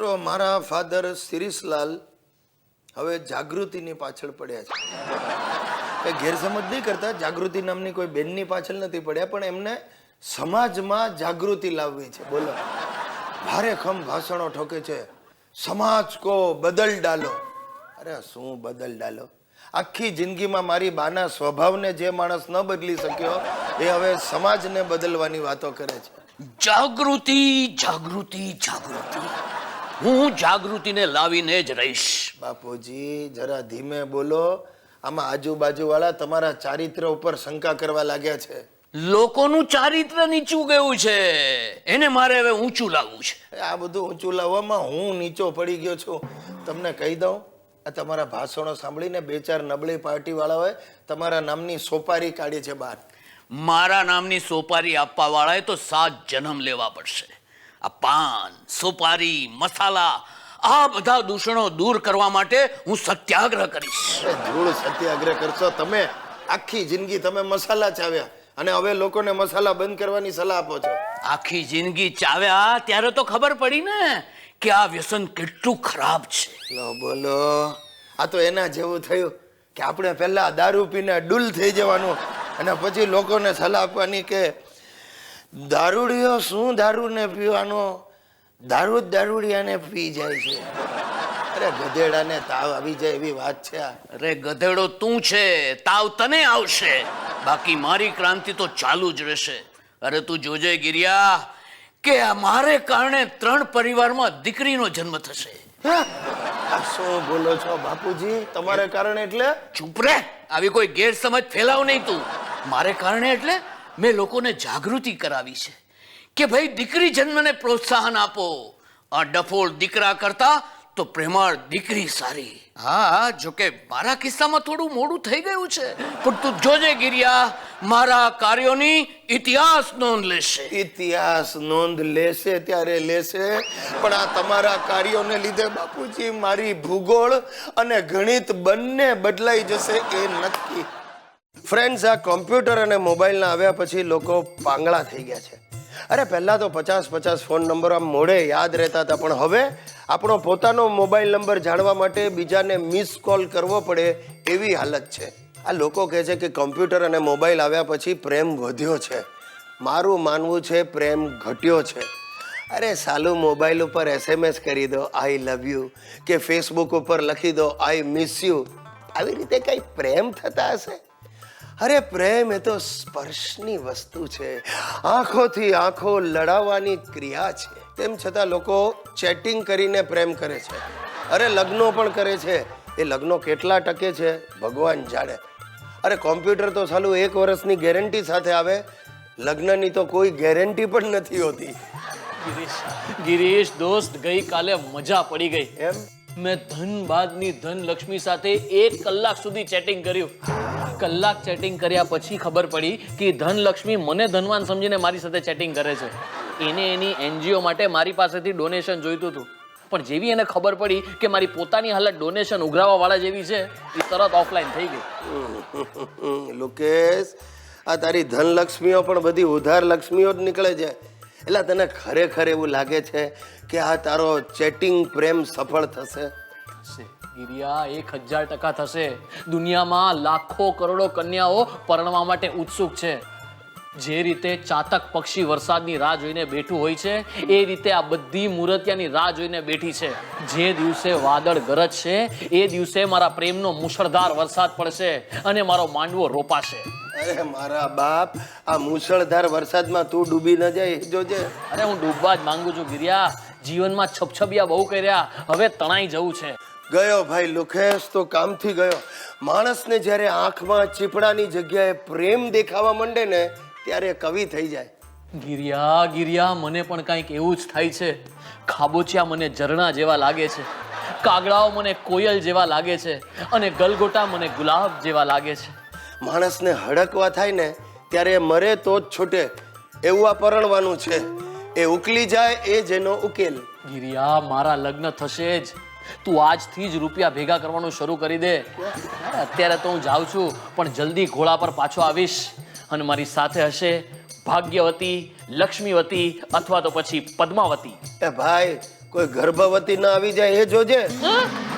મિત્રો, મારા ફાધર શિરીષલાલ હવે જાગૃતિની પાછળ પડ્યા છે. એ ગેરસમજ નહીં કરતા, જાગૃતિ નામની કોઈ બેનની પાછળ નથી પડ્યા, પણ એમને સમાજમાં જાગૃતિ લાવવી છે. બોલો, ભારે ખમ ભાષણો ઠોકે છે, સમાજ કો બદલ ડાલો. અરે શું બદલ ડાલો? આખી જિંદગીમાં મારી બાના સ્વભાવને જે માણસ ન બદલી શક્યો એ હવે સમાજને બદલવાની વાતો કરે છે. જાગૃતિ જાગૃતિ જાગૃતિ, હું જાગૃતિને લાવીને જ રહીશ. બાપુજી જરા ધીમે બોલો. આમાં આજુબાજુ વાળા તમારા ચારિત્ર ઉપર શંકા કરવા લાગ્યા છે. લોકોનું ચારિત્ર નીચું ગયું છે, એને મારે હવે ઊંચું લાવવું છે. આ બધું ઊંચું લાવવામાં હું નીચો પડી ગયો છું. તમને કહી દઉં, આ તમારા ભાષણો સાંભળીને બે ચાર નબળી પાર્ટી વાળાઓએ તમારા નામની સોપારી કાઢી છે બહાર. મારા નામની સોપારી આપવા વાળાએ તો 7 જન્મ લેવા પડશે. આ પાન, સોપારી, મસાલા, આ બધા દૂષણો દૂર કરવા માટે હું સત્યાગ્રહ કરીશ. ધૂળ સત્યાગ્રહ કરશો તમે? આખી જિંદગી તમે મસાલા ચાવ્યા અને હવે લોકોને મસાલા બંધ કરવાની સલાહ આપો છો. આખી જિંદગી ચાવ્યા ત્યારે તો ખબર પડી ને કે આ વ્યસન કેટલું ખરાબ છે. લો બોલો, આ તો એના જેવું થયું કે આપણે પહેલા દારૂ પીને ડૂલ થઈ જવાનું અને પછી લોકોને સલાહ આપવાની કે દારૂડિયો શું દારૂને પીવાનો, દારૂ જ દારૂડિયાને પી જાય છે. અરે ગધેડાને તાવ આવી જાય એવી વાત છે આ. અરે ગધેડો તું છે, તાવ તને આવશે, બાકી મારી ક્રાંતિ તો ચાલુ જ રહેશે. અરે તું જોજે ગિરિયા કે મારે કારણે 3 પરિવારમાં દીકરીનો જન્મ થશે. આ શું બોલો છો બાપુજી? તમારે કારણે એટલે? ચૂપ રે, આવી કોઈ ગેરસમજ ફેલાવ નહીં તું. મારે કારણે એટલે મેં લોકોને જાગૃતિ કરાવી છે કે ભાઈ દીકરી જન્મને પ્રોત્સાહન આપો. આ ડફોળ દીકરા કરતા તો પ્રેમાળ દીકરી સારી. હા, જોકે મારા કિસ્સામાં થોડું મોડું થઈ ગયું છે, પણ તું જોજે ગિરિયા, મારા કાર્યોની ઇતિહાસ નોંધ લેશે. ઇતિહાસ નોંધ લેશે ત્યારે લેશે, પણ આ તમારા કાર્યોને લીધે બાપુજી મારી ભૂગોળ અને ગણિત બંને બદલાઈ જશે એ નક્કી. ફ્રેન્ડ્સ, આ કોમ્પ્યુટર અને મોબાઈલના આવ્યા પછી લોકો પાંગળા થઈ ગયા છે. અરે પહેલા તો 50 ફોન નંબર આમ મોઢે યાદ રહેતા હતા, પણ હવે આપણો પોતાનો મોબાઈલ નંબર જાણવા માટે બીજાને મિસ કોલ કરવો પડે એવી હાલત છે. આ લોકો કહે છે કે કોમ્પ્યુટર અને મોબાઈલ આવ્યા પછી પ્રેમ વધ્યો છે. મારું માનવું છે પ્રેમ ઘટ્યો છે. અરે સાલું મોબાઈલ ઉપર SMS કરી દો આઈ લવ યુ, કે ફેસબુક ઉપર લખી દો આઈ મિસ યુ. આવી રીતે કઈ પ્રેમ થતા હશે? અરે પ્રેમ એ તો સ્પર્શની વસ્તુ છે, આંખોથી આંખો લડાવવાની ક્રિયા છે. તેમ છતાં લોકો ચેટિંગ કરીને પ્રેમ કરે છે. અરે લગ્નો પણ કરે છે. એ લગ્નો કેટલા ટકે છે ભગવાન જાણે. અરે કોમ્પ્યુટર તો સાલું 1 વર્ષની ગેરંટી સાથે આવે, લગ્નની તો કોઈ ગેરંટી પણ નથી હોતી. ગિરીશ દોસ્ત, ગઈકાલે મજા પડી ગઈ. એમ? મેં ધનબાદની ધનલક્ષ્મી સાથે 1 કલાક સુધી ચેટિંગ કર્યું. કલાક ચેટિંગ કર્યા પછી ખબર પડી કે ધનલક્ષ્મી મને ધનવાન સમજીને મારી સાથે ચેટિંગ કરે છે. એને એની NGO માટે મારી પાસેથી ડોનેશન જોઈતું હતું, પણ જેવી એને ખબર પડી કે મારી પોતાની હાલત ડોનેશન ઉઘરાવવા વાળા જેવી છે, એ તરત ઓફલાઈન થઈ ગઈ. લોકેશ, આ તારી ધનલક્ષ્મીઓ પણ બધી ઉધાર લક્ષ્મીઓ જ નીકળે છે. એટલે તને ખરેખર એવું લાગે છે કે આ તારો ચેટિંગ પ્રેમ સફળ થશે? ગિરિયા, 1000% થશે. દુનિયામાં લાખો કરોડો કન્યાઓ પરણવા માટે ઉત્સુક છે. જે રીતે ચાતક પક્ષી વરસાદની રાહ જોઈને બેઠું હોય છે, એ રીતે આ બધી મૂર્તિયાની રાહ જોઈને બેઠી છે. જે દિવસે વાદળ ગરજશે એ દિવસે મારા પ્રેમનો મુશળધાર વરસાદ પડશે અને મારો માંડવો રોપાશે. અરે મારા બાપ, આ મુશળધાર વરસાદમાં તું ડૂબી ન જાય જોજે. અરે હું ડૂબવા જ માંગુ છું ગિરિયા. જીવનમાં છપછપિયા બહુ કર્યા, હવે તણાઈ જવું છે. ગયો ભાઈ લોકેશ તો કામથી ગયો. માણસને જ્યારે આંખમાં ચીપડાની જગ્યાએ પ્રેમ દેખાવા માંડે ને ત્યારે કવિ થઈ જાય. ગિરિયા, મને પણ કંઈક એવું જ થાય છે. ખાબોચિયા મને ઝરણા જેવા લાગે છે, કાગડાઓ મને કોયલ જેવા લાગે છે, અને ગલગોટા મને ગુલાબ જેવા લાગે છે. માણસને હડકવા થાય ને ત્યારે મરે તો જ છૂટે એવું આ પરણવાનું છે. એ ઉકલી જાય એ જેનો ઉકેલ. ગિરિયા, મારા લગ્ન થશે જ. તું આજથી જ રૂપિયા ભેગા કરવાનું શરૂ કરી દે. અત્યારે તો હું જાઉં છું, પણ જલ્દી ઘોડા પર પાછો આવીશ અને મારી સાથે હશે ભાગ્યવતી, લક્ષ્મીવતી અથવા તો પછી પદ્માવતી. એ ભાઈ, કોઈ ગર્ભવતી ના આવી જાય એ જોજે. હા?